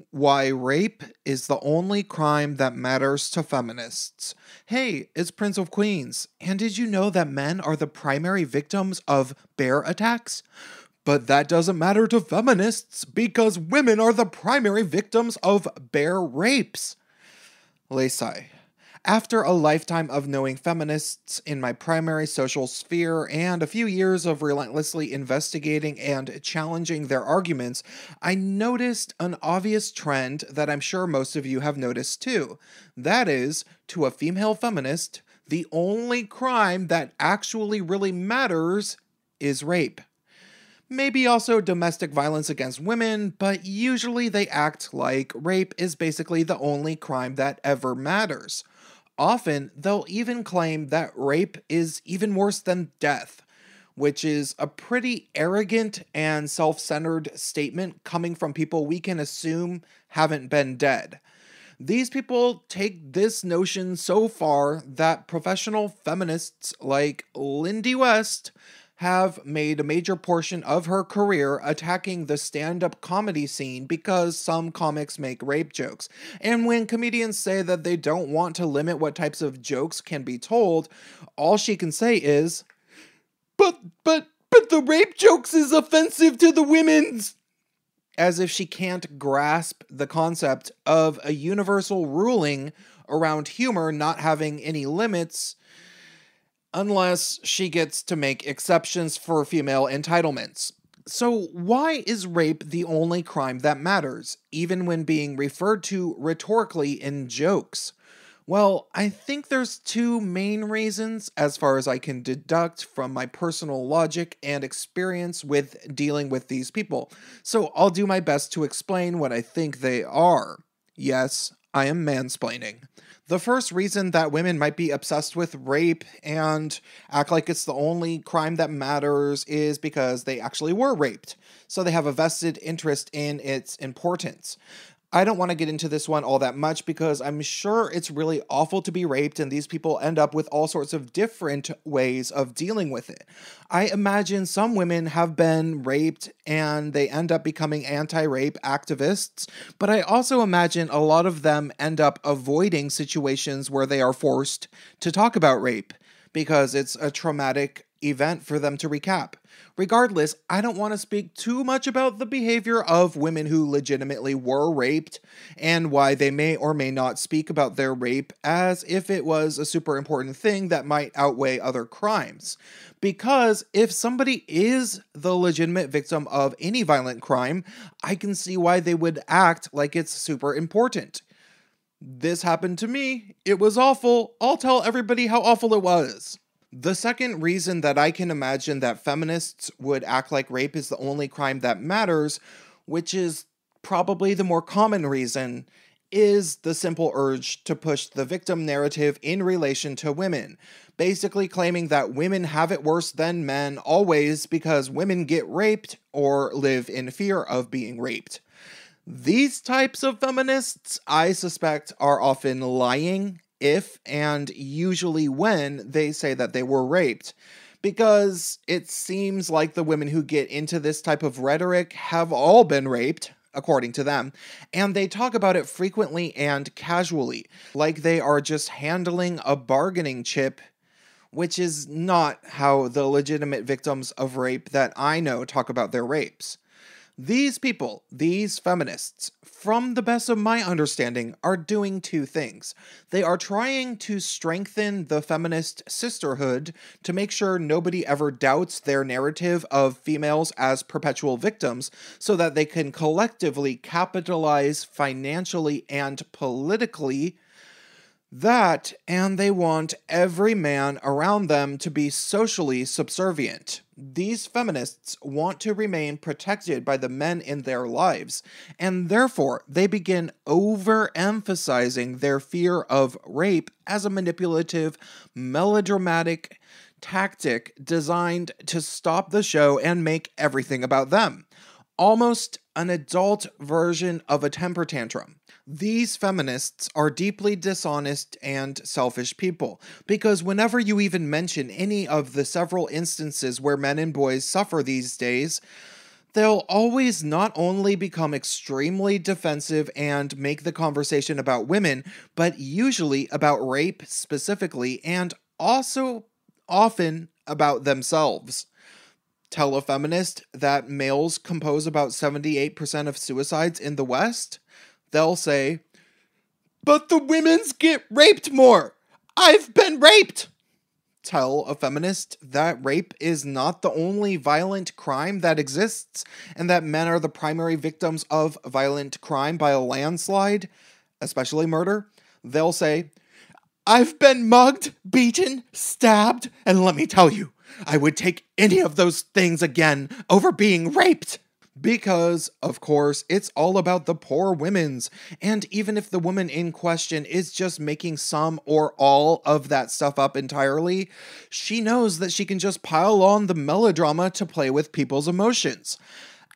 Why rape is the only crime that matters to feminists. Hey, it's Prince of Queens, and did you know that men are the primary victims of bear attacks? But that doesn't matter to feminists because women are the primary victims of bear rapes. Lesai. After a lifetime of knowing feminists in my primary social sphere and a few years of relentlessly investigating and challenging their arguments, I noticed an obvious trend that I'm sure most of you have noticed too. That is, to a female feminist, the only crime that actually really matters is rape. Maybe also domestic violence against women, but usually they act like rape is basically the only crime that ever matters. Often, they'll even claim that rape is even worse than death, which is a pretty arrogant and self centered statement coming from people we can assume haven't been dead. These people take this notion so far that professional feminists like Lindy West have made a major portion of her career attacking the stand-up comedy scene because some comics make rape jokes. And when comedians say that they don't want to limit what types of jokes can be told, all she can say is, but the rape jokes is offensive to the women's. As if she can't grasp the concept of a universal ruling around humor not having any limits unless she gets to make exceptions for female entitlements. So why is rape the only crime that matters, even when being referred to rhetorically in jokes? Well, I think there's two main reasons as far as I can deduct from my personal logic and experience with dealing with these people. So I'll do my best to explain what I think they are. Yes, I am mansplaining. The first reason that women might be obsessed with rape and act like it's the only crime that matters is because they actually were raped, so they have a vested interest in its importance. I don't want to get into this one all that much because I'm sure it's really awful to be raped and these people end up with all sorts of different ways of dealing with it. I imagine some women have been raped and they end up becoming anti-rape activists, but I also imagine a lot of them end up avoiding situations where they are forced to talk about rape because it's a traumatic event for them to recap. Regardless, I don't want to speak too much about the behavior of women who legitimately were raped and why they may or may not speak about their rape as if it was a super important thing that might outweigh other crimes. Because if somebody is the legitimate victim of any violent crime, I can see why they would act like it's super important. This happened to me. It was awful. I'll tell everybody how awful it was. The second reason that I can imagine that feminists would act like rape is the only crime that matters, which is probably the more common reason, is the simple urge to push the victim narrative in relation to women, basically claiming that women have it worse than men always because women get raped or live in fear of being raped. These types of feminists, I suspect, are often lying if and usually when they say that they were raped, because it seems like the women who get into this type of rhetoric have all been raped, according to them, and they talk about it frequently and casually, like they are just handling a bargaining chip, which is not how the legitimate victims of rape that I know talk about their rapes. These people, these feminists, from the best of my understanding, are doing two things. They are trying to strengthen the feminist sisterhood to make sure nobody ever doubts their narrative of females as perpetual victims so that they can collectively capitalize financially and politically that, and they want every man around them to be socially subservient. These feminists want to remain protected by the men in their lives, and therefore they begin overemphasizing their fear of rape as a manipulative, melodramatic tactic designed to stop the show and make everything about them. Almost an adult version of a temper tantrum. These feminists are deeply dishonest and selfish people, because whenever you even mention any of the several instances where men and boys suffer these days, They'll always not only become extremely defensive and make the conversation about women, but usually about rape specifically, and also often about themselves. Tell a feminist that males compose about 78% of suicides in the West, they'll say, "But the women's get raped more! I've been raped!" Tell a feminist that rape is not the only violent crime that exists, and that men are the primary victims of violent crime by a landslide, especially murder, they'll say, "I've been mugged, beaten, stabbed, and let me tell you, I would take any of those things again over being raped." Because, of course, it's all about the poor women's, and even if the woman in question is just making some or all of that stuff up entirely, she knows that she can just pile on the melodrama to play with people's emotions.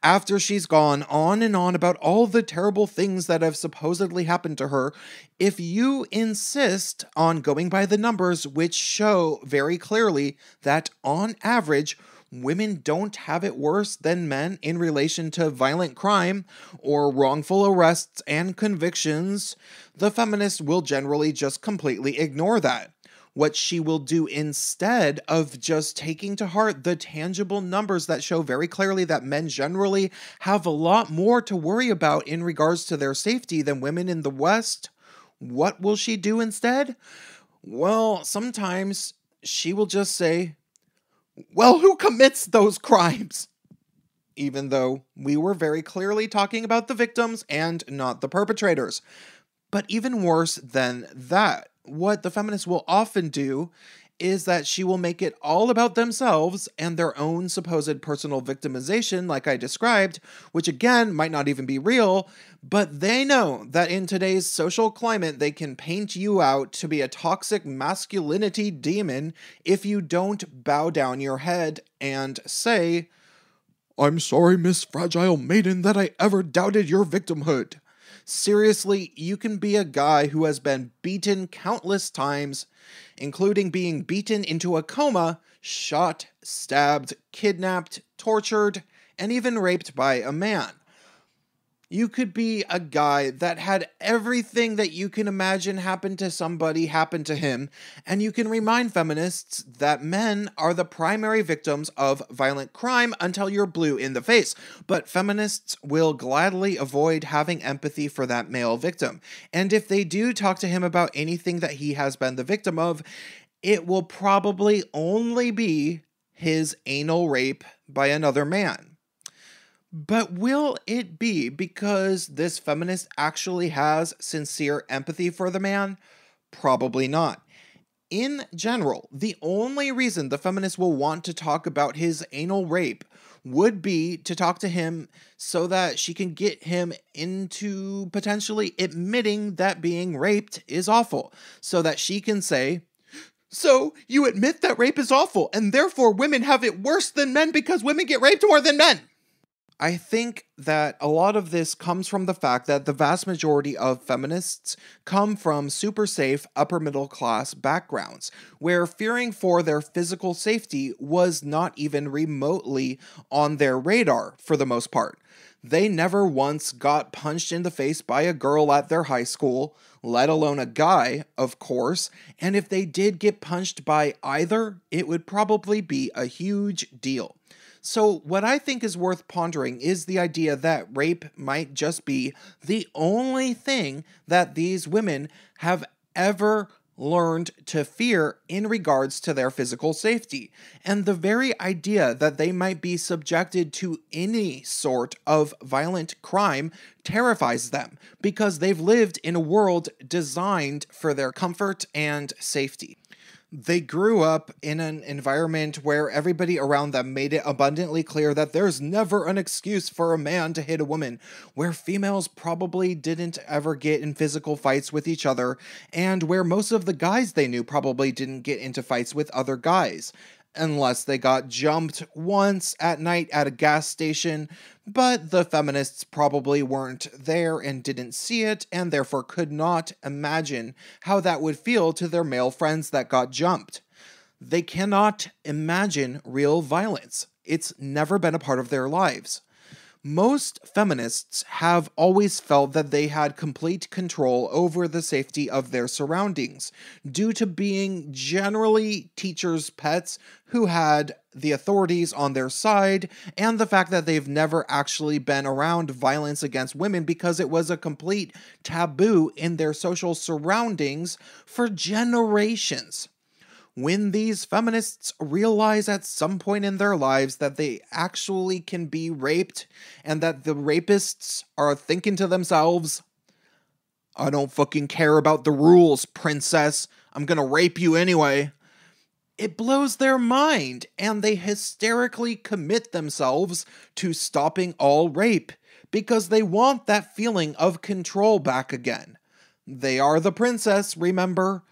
After she's gone on and on about all the terrible things that have supposedly happened to her, if you insist on going by the numbers, which show very clearly that on average, women don't have it worse than men in relation to violent crime or wrongful arrests and convictions, the feminist will generally just completely ignore that. What she will do instead of just taking to heart the tangible numbers that show very clearly that men generally have a lot more to worry about in regards to their safety than women in the West, what will she do instead? Well, sometimes she will just say, "Well, who commits those crimes?" Even though we were very clearly talking about the victims and not the perpetrators. But even worse than that, what the feminists will often do is that she will make it all about themselves and their own supposed personal victimization, like I described, which again might not even be real, but they know that in today's social climate, they can paint you out to be a toxic masculinity demon if you don't bow down your head and say, "I'm sorry, Miss Fragile Maiden, that I ever doubted your victimhood." Seriously, you can be a guy who has been beaten countless times, including being beaten into a coma, shot, stabbed, kidnapped, tortured, and even raped by a man. You could be a guy that had everything that you can imagine happen to somebody happen to him, and you can remind feminists that men are the primary victims of violent crime until you're blue in the face. But feminists will gladly avoid having empathy for that male victim. And if they do talk to him about anything that he has been the victim of, it will probably only be his anal rape by another man. But will it be because this feminist actually has sincere empathy for the man? Probably not. In general, the only reason the feminist will want to talk about his anal rape would be to talk to him so that she can get him into potentially admitting that being raped is awful, so that she can say, "So you admit that rape is awful, and therefore women have it worse than men because women get raped more than men." I think that a lot of this comes from the fact that the vast majority of feminists come from super safe upper middle class backgrounds, where fearing for their physical safety was not even remotely on their radar for the most part. They never once got punched in the face by a girl at their high school, let alone a guy, of course, and if they did get punched by either, it would probably be a huge deal. So what I think is worth pondering is the idea that rape might just be the only thing that these women have ever learned to fear in regards to their physical safety. And the very idea that they might be subjected to any sort of violent crime terrifies them because they've lived in a world designed for their comfort and safety. They grew up in an environment where everybody around them made it abundantly clear that there's never an excuse for a man to hit a woman, where females probably didn't ever get in physical fights with each other, and where most of the guys they knew probably didn't get into fights with other guys. Unless they got jumped once at night at a gas station, but the feminists probably weren't there and didn't see it, and therefore could not imagine how that would feel to their male friends that got jumped. They cannot imagine real violence. It's never been a part of their lives. Most feminists have always felt that they had complete control over the safety of their surroundings, due to being generally teachers' pets who had the authorities on their side, and the fact that they've never actually been around violence against women because it was a complete taboo in their social surroundings for generations. When these feminists realize at some point in their lives that they actually can be raped and that the rapists are thinking to themselves, I don't fucking care about the rules, princess. I'm gonna rape you anyway. It blows their mind, and they hysterically commit themselves to stopping all rape because they want that feeling of control back again. They are the princess, remember?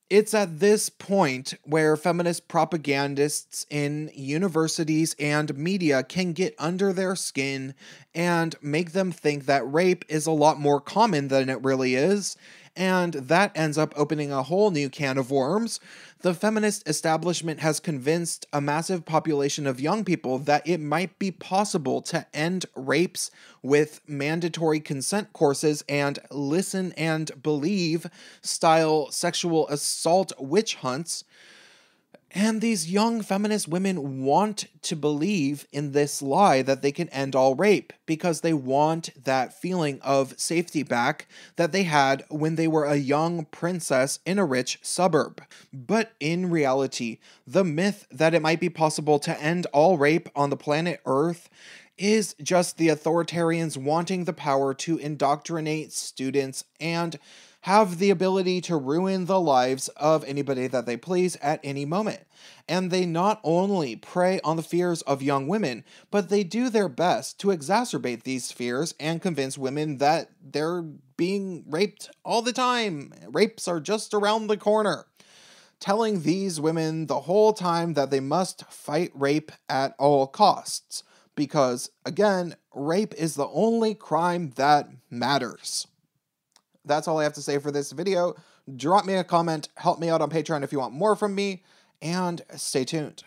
It's at this point where feminist propagandists in universities and media can get under their skin and make them think that rape is a lot more common than it really is, and that ends up opening a whole new can of worms. The feminist establishment has convinced a massive population of young people that it might be possible to end rapes with mandatory consent courses and listen and believe style sexual assault witch hunts. And these young feminist women want to believe in this lie that they can end all rape because they want that feeling of safety back that they had when they were a young princess in a rich suburb. But in reality, the myth that it might be possible to end all rape on the planet Earth is just the authoritarians wanting the power to indoctrinate students and have the ability to ruin the lives of anybody that they please at any moment. And they not only prey on the fears of young women, but they do their best to exacerbate these fears and convince women that they're being raped all the time. Rapes are just around the corner. Telling these women the whole time that they must fight rape at all costs. Because, again, rape is the only crime that matters. That's all I have to say for this video. Drop me a comment, help me out on Patreon if you want more from me, and stay tuned.